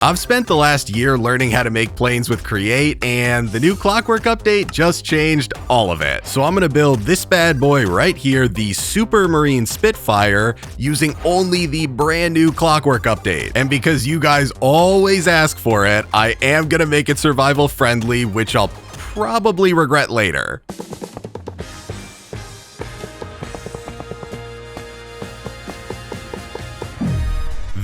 I've spent the last year learning how to make planes with Create, and the new Clockwork update just changed all of it. So I'm gonna build this bad boy right here, the Super Marine Spitfire, using only the brand new Clockwork update. And because you guys always ask for it, I am gonna make it survival friendly, which I'll probably regret later.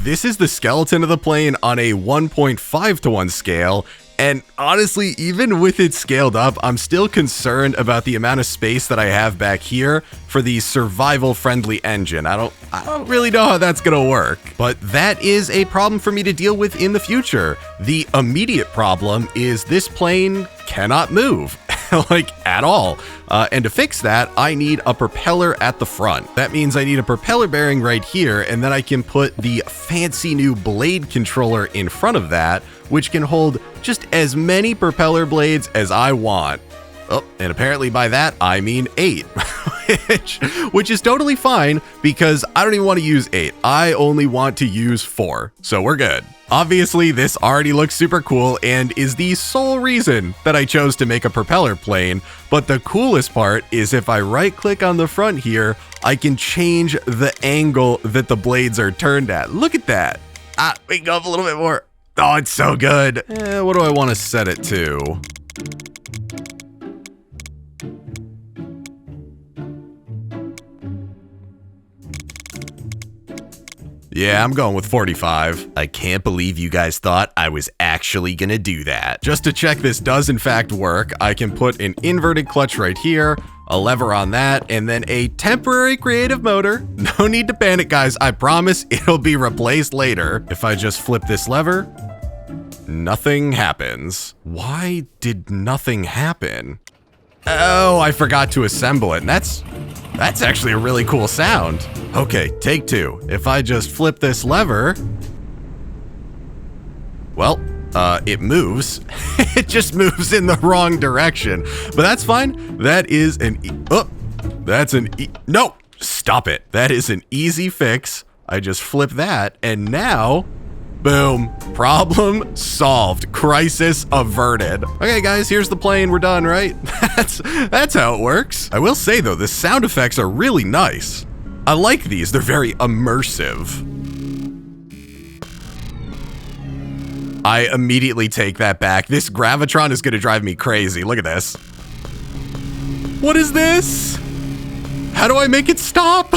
This is the skeleton of the plane on a 1.5:1 scale, and honestly, even with it scaled up, I'm still concerned about the amount of space that I have back here for the survival-friendly engine. I don't really know how that's gonna work, but that is a problem for me to deal with in the future. The immediate problem is this plane cannot move. Like, at all. And to fix that, I need a propeller at the front. That means I need a propeller bearing right here, and then I can put the fancy new blade controller in front of that, which can hold just as many propeller blades as I want. Oh, and apparently by that, I mean 8, which is totally fine because I don't even want to use 8. I only want to use 4, so we're good. Obviously, this already looks super cool and is the sole reason that I chose to make a propeller plane, but the coolest part is if I right-click on the front here, I can change the angle that the blades are turned at. Look at that. We can go up a little bit more. Oh, it's so good. What do I want to set it to? Yeah, I'm going with 45. I can't believe you guys thought I was actually gonna do that. Just to check this does in fact work, I can put an inverted clutch right here, a lever on that, and then a temporary creative motor. No need to panic, guys. I promise it'll be replaced later. If I just flip this lever, nothing happens. Why did nothing happen? Oh, I forgot to assemble it, and that's actually a really cool sound. Okay, take 2. If I just flip this lever, well, it moves. It just moves in the wrong direction, but that's fine. That is no, stop it. That is an easy fix. I just flip that, and now, boom, problem solved, crisis averted. Okay guys, here's the plane, we're done, right? That's how it works. I will say though, the sound effects are really nice. I like these, they're very immersive. I immediately take that back. This Gravitron is gonna drive me crazy, look at this. What is this? How do I make it stop?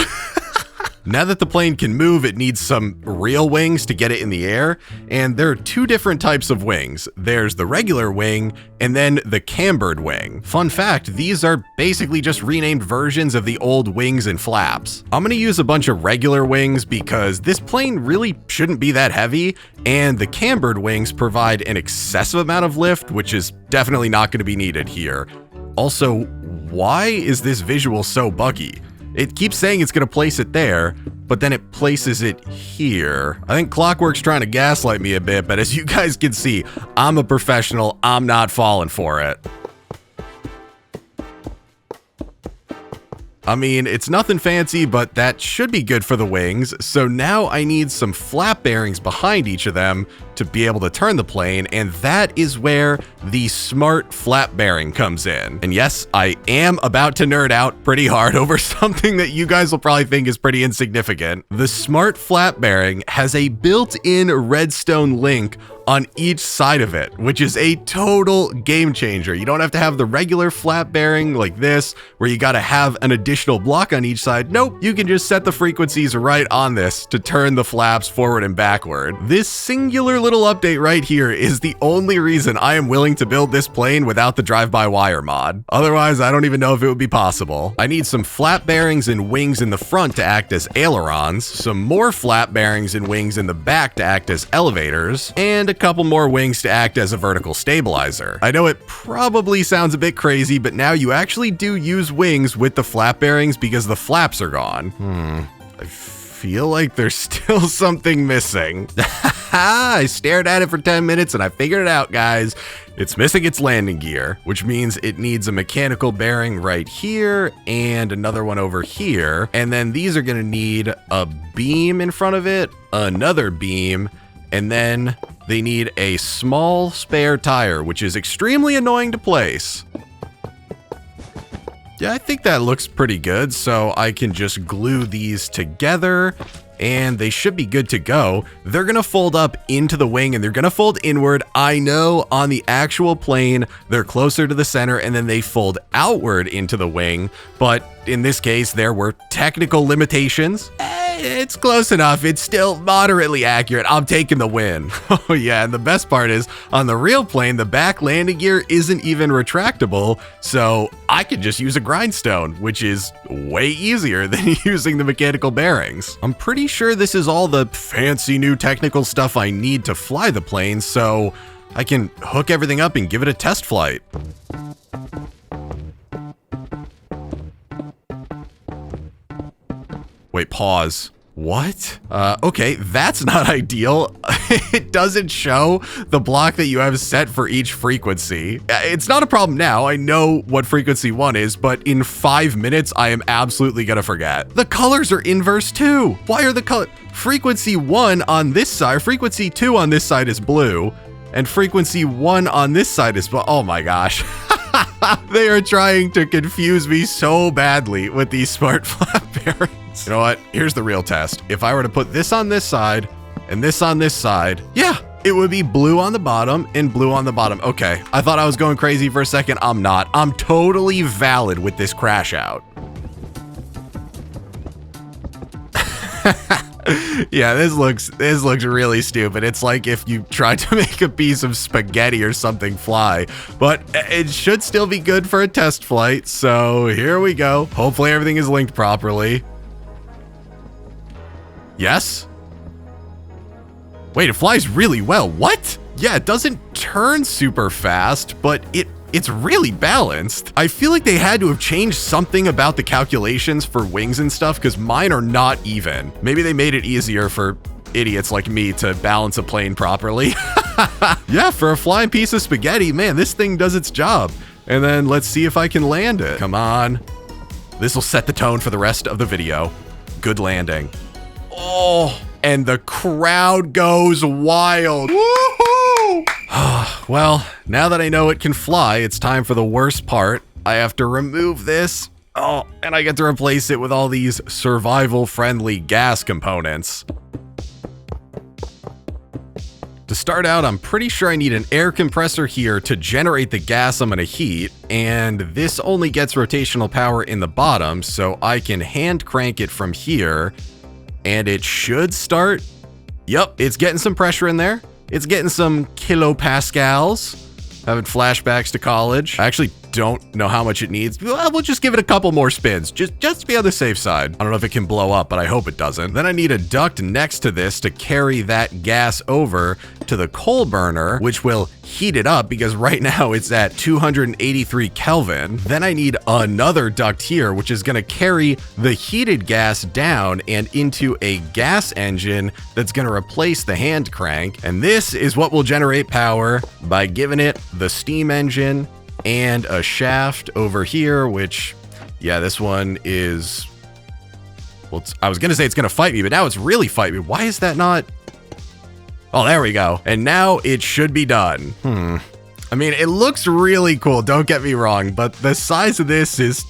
Now that the plane can move, it needs some real wings to get it in the air, and there are 2 different types of wings. There's the regular wing, and then the cambered wing. Fun fact, these are basically just renamed versions of the old wings and flaps. I'm gonna use a bunch of regular wings because this plane really shouldn't be that heavy, and the cambered wings provide an excessive amount of lift, which is definitely not gonna be needed here. Also, why is this visual so buggy? It keeps saying it's gonna place it there, but then it places it here. I think Clockwork's trying to gaslight me a bit, but as you guys can see, I'm a professional, I'm not falling for it. I mean, it's nothing fancy, but that should be good for the wings. So now I need some flap bearings behind each of them to be able to turn the plane, and that is where the smart flap bearing comes in. And yes, I am about to nerd out pretty hard over something that you guys will probably think is pretty insignificant. The smart flap bearing has a built-in redstone link on each side of it, which is a total game changer. You don't have to have the regular flap bearing like this, where you gotta have an additional block on each side. Nope, you can just set the frequencies right on this to turn the flaps forward and backward. This singular little update right here is the only reason I am willing to build this plane without the drive-by-wire mod. Otherwise, I don't even know if it would be possible. I need some flap bearings and wings in the front to act as ailerons, some more flap bearings and wings in the back to act as elevators, and a couple more wings to act as a vertical stabilizer. I know it probably sounds a bit crazy, but now you actually do use wings with the flap bearings because the flaps are gone. I feel like there's still something missing. I stared at it for 10 minutes and I figured it out, guys. It's missing its landing gear, which means it needs a mechanical bearing right here and another one over here. And then these are gonna need a beam in front of it, another beam, and then they need a small spare tire, which is extremely annoying to place. Yeah, I think that looks pretty good, so I can just glue these together, and they should be good to go. They're gonna fold up into the wing, and they're gonna fold inward. I know on the actual plane, they're closer to the center, and then they fold outward into the wing, but in this case, there were technical limitations. It's close enough. It's still moderately accurate. I'm taking the win. Oh yeah, and the best part is, on the real plane, the back landing gear isn't even retractable, so I could just use a grindstone, which is way easier than using the mechanical bearings. I'm pretty sure this is all the fancy new technical stuff I need to fly the plane, so I can hook everything up and give it a test flight. Wait, pause. What? Okay, that's not ideal. It doesn't show the block that you have set for each frequency. It's not a problem now. I know what frequency 1 is, but in 5 minutes, I am absolutely gonna forget. The colors are inverse too. Why are the color? Frequency 1 on this side, frequency 2 on this side is blue, and frequency 1 on this side is blue. Oh my gosh. They are trying to confuse me so badly with these smart flap bearings. You know what? Here's the real test. If I were to put this on this side and this on this side, yeah, it would be blue on the bottom and blue on the bottom. Okay, I thought I was going crazy for a second. I'm not. I'm totally valid with this crash out. Yeah, this looks really stupid. It's like if you tried to make a piece of spaghetti or something fly, but it should still be good for a test flight. So here we go. Hopefully everything is linked properly. Yes? Wait, it flies really well. What? Yeah, it doesn't turn super fast, but it's really balanced. I feel like they had to have changed something about the calculations for wings and stuff, because mine are not even. Maybe they made it easier for idiots like me to balance a plane properly. Yeah, for a flying piece of spaghetti, man, this thing does its job. And then let's see if I can land it. Come on. This will set the tone for the rest of the video. Good landing. Oh, and the crowd goes wild. Woohoo! Well, now that I know it can fly, it's time for the worst part. I have to remove this. Oh, and I get to replace it with all these survival-friendly gas components. To start out, I'm pretty sure I need an air compressor here to generate the gas I'm gonna heat, and this only gets rotational power in the bottom, so I can hand crank it from here, and it should start. Yep, it's getting some pressure in there. It's getting some kilopascals. Having flashbacks to college. I actually don't know how much it needs. We'll just give it a couple more spins, just to be on the safe side. I don't know if it can blow up, but I hope it doesn't. Then I need a duct next to this to carry that gas over to the coal burner, which will heat it up because right now it's at 283 Kelvin. Then I need another duct here, which is gonna carry the heated gas down and into a gas engine that's gonna replace the hand crank. And this is what will generate power by giving it the steam engine and a shaft over here, which, yeah, this one is, well, I was gonna say it's gonna fight me, but now it's really fight me. Why is that not? Oh, there we go. And now it should be done. I mean, it looks really cool, don't get me wrong, but the size of this is,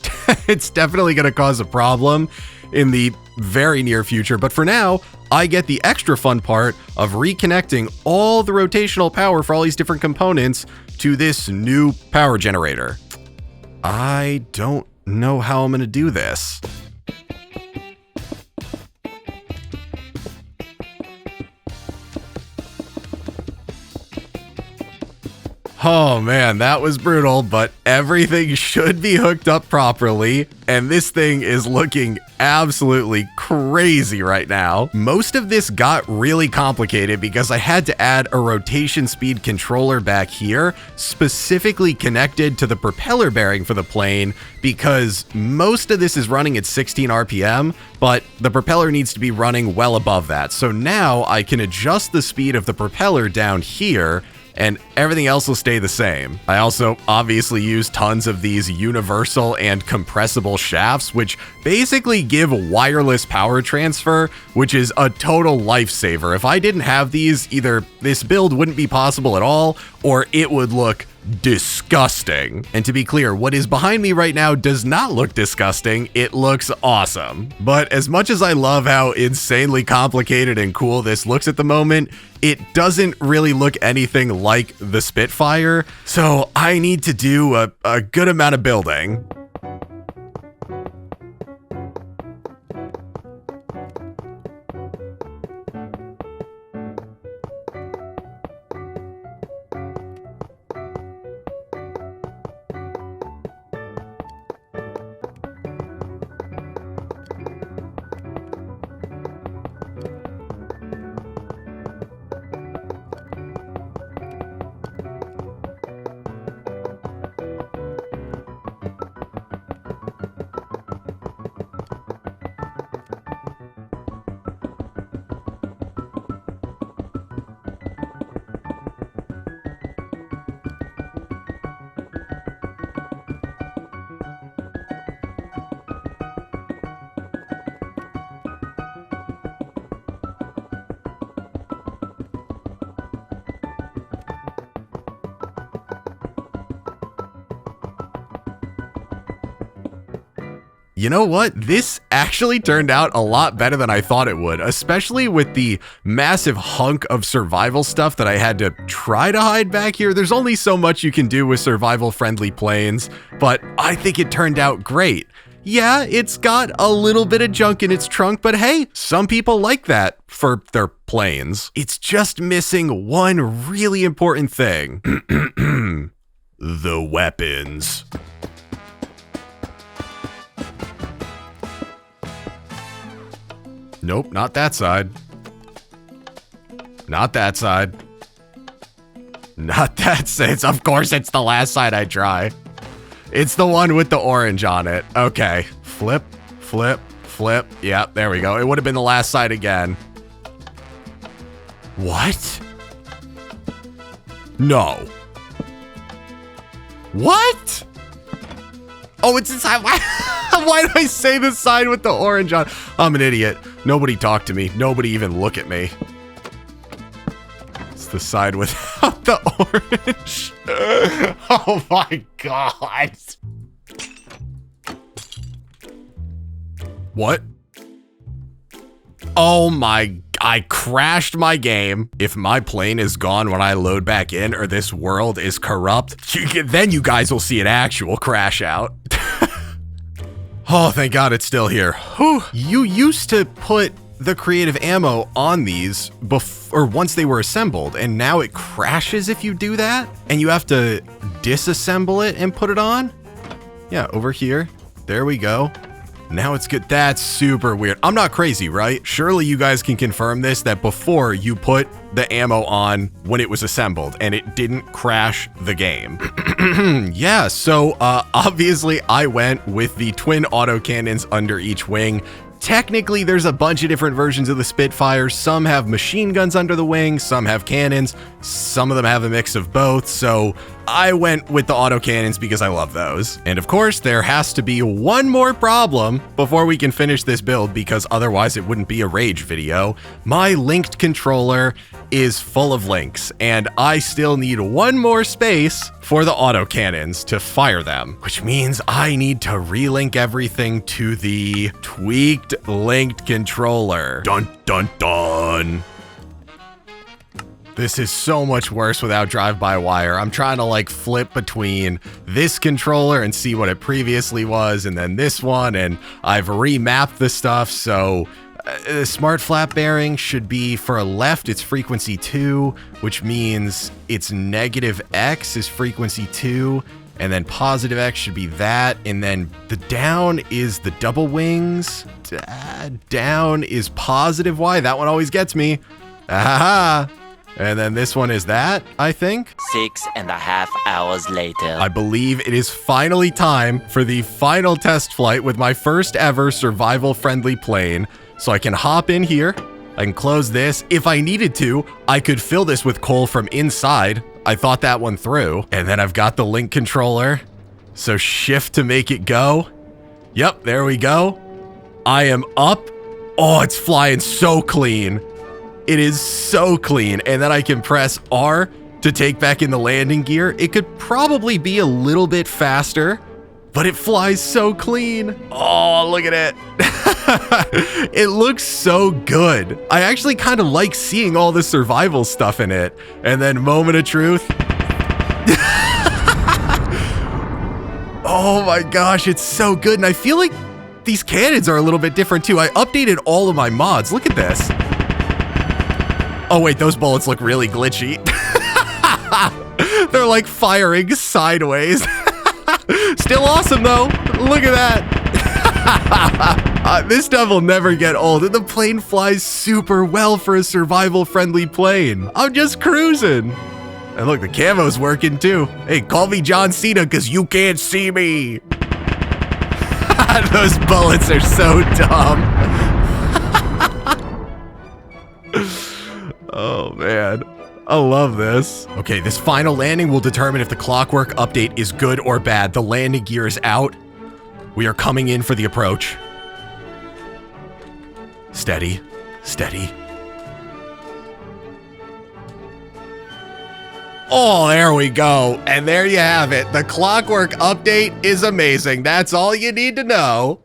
it's definitely gonna cause a problem in the very near future. But for now, I get the extra fun part of reconnecting all the rotational power for all these different components to this new power generator. I don't know how I'm gonna do this. Oh man, that was brutal, but everything should be hooked up properly, and this thing is looking absolutely crazy right now. Most of this got really complicated because I had to add a rotation speed controller back here, specifically connected to the propeller bearing for the plane, because most of this is running at 16 RPM, but the propeller needs to be running well above that. So now I can adjust the speed of the propeller down here and everything else will stay the same. I also obviously use tons of these universal and compressible shafts, which basically give wireless power transfer, which is a total lifesaver. If I didn't have these, either this build wouldn't be possible at all, or it would look disgusting. And to be clear, what is behind me right now does not look disgusting. It looks awesome. But as much as I love how insanely complicated and cool this looks at the moment, it doesn't really look anything like the Spitfire. So I need to do a good amount of building. You know what? This actually turned out a lot better than I thought it would, especially with the massive hunk of survival stuff that I had to try to hide back here. There's only so much you can do with survival-friendly planes, but I think it turned out great. Yeah, it's got a little bit of junk in its trunk, but hey, some people like that for their planes. It's just missing one really important thing. The weapons. Nope, not that side. Not that side. Not that side. Of course, it's the last side I try. It's the one with the orange on it. Okay. Flip, flip, flip. Yep, there we go. It would have been the last side again. What? No. What? Oh, it's inside. Why do I say the side with the orange on? I'm an idiot. Nobody talk to me. Nobody even look at me. It's the side without the orange. Oh my God. What? Oh my, I crashed my game. If my plane is gone when I load back in, or this world is corrupt, then you guys will see an actual crash out. Oh, thank God it's still here. Whew. You used to put the creative ammo on these before, once they were assembled, and now it crashes if you do that, and you have to disassemble it and put it on. Yeah, over here. There we go. Now it's good. That's super weird. I'm not crazy, right? Surely you guys can confirm this, that before you put the ammo on when it was assembled and it didn't crash the game. Yeah, so obviously I went with the twin autocannons under each wing. Technically, there's a bunch of different versions of the Spitfire. Some have machine guns under the wing, some have cannons, some of them have a mix of both, so I went with the autocannons because I love those. And of course, there has to be one more problem before we can finish this build, because otherwise it wouldn't be a Rage video. My linked controller is full of links, and I still need one more space for the autocannons to fire them, which means I need to relink everything to the tweaked linked controller. Dun dun dun. This is so much worse without drive-by-wire. I'm trying to like flip between this controller and see what it previously was, and then this one, and I've remapped the stuff, so the smart flap bearing should be for a left, it's frequency 2, which means it's negative X is frequency 2, and then positive X should be that, and then the down is the double wings. Down is positive Y. That one always gets me. Aha! And then this one is that, I think. 6.5 hours later. I believe it is finally time for the final test flight with my first ever survival-friendly plane. So I can hop in here, I can close this. If I needed to, I could fill this with coal from inside I thought that one through. And then I've got the link controller. So shift to make it go. Yep, there we go. I am up. Oh, it's flying so clean. It is so clean. And then I can press R to take back in the landing gear. It could probably be a little bit faster, but it flies so clean. Oh, look at it. It looks so good. I actually kind of like seeing all the survival stuff in it. And then moment of truth. Oh my gosh, it's so good. And I feel like these cannons are a little bit different too. I updated all of my mods. Look at this. Oh wait, those bullets look really glitchy. They're like firing sideways. Still awesome though. Look at that. This stuff will never get old, and the plane flies super well for a survival-friendly plane. I'm just cruising. And look, the camo's working too. Hey, call me John Cena because you can't see me. Those bullets are so dumb. Oh man, I love this. Okay, this final landing will determine if the Clockwork update is good or bad. The landing gear is out. We are coming in for the approach. Steady, steady. Oh, there we go. And there you have it. The Clockwork update is amazing. That's all you need to know.